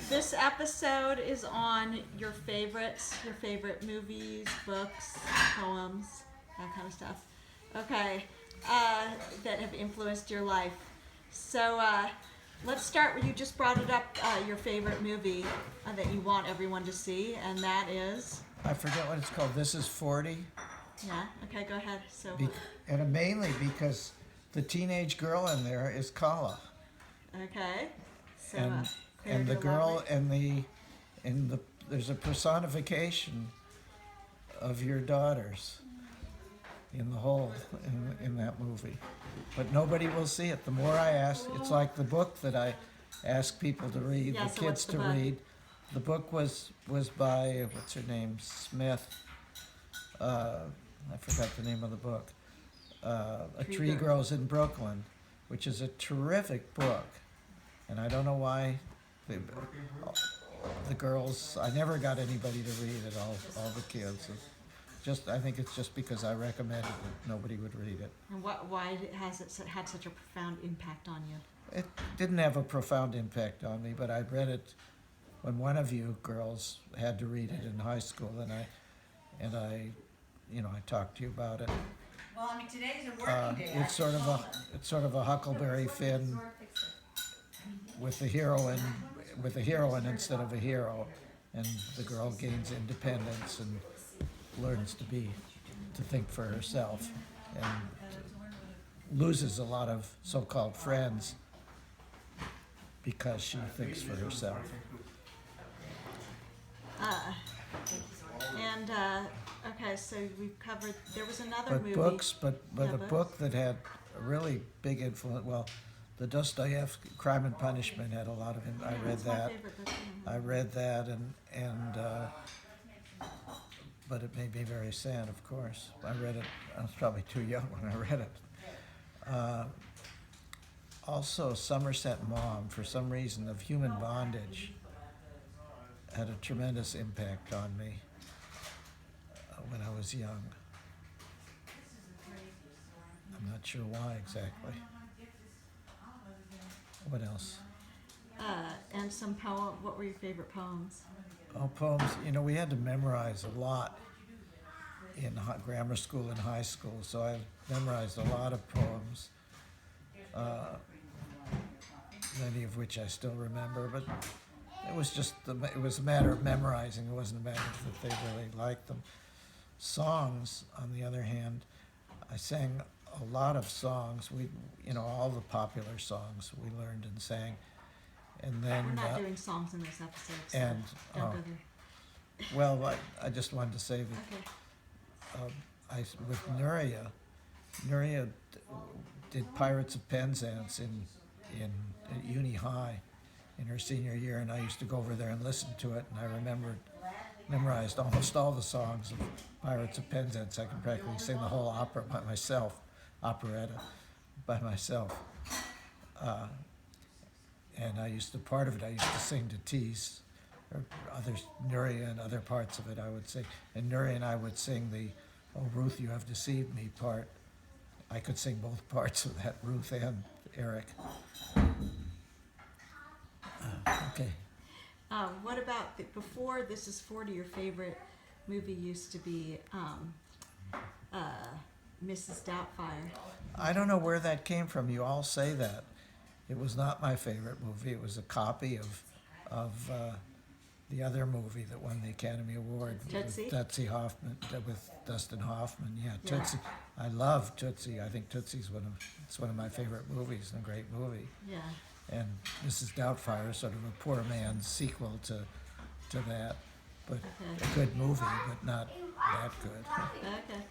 This episode is on your favorites, your favorite movies, books, poems, that kind of stuff. Okay, that have influenced your life. So let's start where you just brought it up, your favorite movie that you want everyone to see, and that is. I forget what it's called. This is 40. Yeah, okay, go ahead. So. And mainly because the teenage girl in there is Kala. Okay. So, And the girl there's a personification of your daughters in the whole in that movie, but nobody will see it. The more I ask, it's like the book that I ask people to read, Yeah, the so kids to read. The book was by what's her name, Smith. I forgot the name of the book. A Tree Grows in Brooklyn, which is a terrific book, and I don't know why the girls. I never got anybody to read it. All the kids. I think it's just because I recommended it. Nobody would read it. And why has it had such a profound impact on you? It didn't have a profound impact on me, but I read it when one of you girls had to read it in high school, and I talked to you about it. Well, I mean, today's a working day. It's sort of a Huckleberry Finn with a heroine instead of a hero, and the girl gains independence and learns to think for herself, and loses a lot of so-called friends because she thinks for herself. Okay, so we've covered. There was another But movie. but a book that had a really big influence. Well, the Dostoevsky Crime and Punishment had a lot of. I read that. I read that, but it made me very sad. Of course, I read it. I was probably too young when I read it. Also, Somerset Maugham, for some reason, of Human Bondage, had a tremendous impact on me when I was young. I'm not sure why exactly. What else? And some poem. What were your favorite poems? Oh, poems. We had to memorize a lot in grammar school and high school, so I memorized a lot of poems, many of which I still remember, but it was a matter of memorizing. It wasn't a matter that they really liked them. Songs, on the other hand, I sang a lot of songs. All the popular songs we learned and sang. And then we're not doing songs in this episode, so and don't go there. Well, I just wanted to say that Okay. with Nuria did Pirates of Penzance in at Uni High in her senior year, and I used to go over there and listen to it, and I memorized almost all the songs of Pirates of Penzance. I can practically sing the whole operetta by myself. And I used to sing to tease or others, Nuria, and other parts of it I would sing. And Nuria and I would sing the "Oh Ruth, you have deceived me" part. I could sing both parts of that, Ruth and Eric. Okay. What about before This Is 40? Your favorite movie used to be Mrs. Doubtfire. I don't know where that came from. You all say that. It was not my favorite movie. It was a copy of the other movie that won the Academy Award. Tootsie? With Dustin Hoffman. With Dustin Hoffman. Yeah, Tootsie. I love Tootsie. I think Tootsie's one of my favorite movies and a great movie. Yeah. And Mrs. Doubtfire is sort of a poor man's sequel to that, but Okay. a good movie, but not that good. Okay.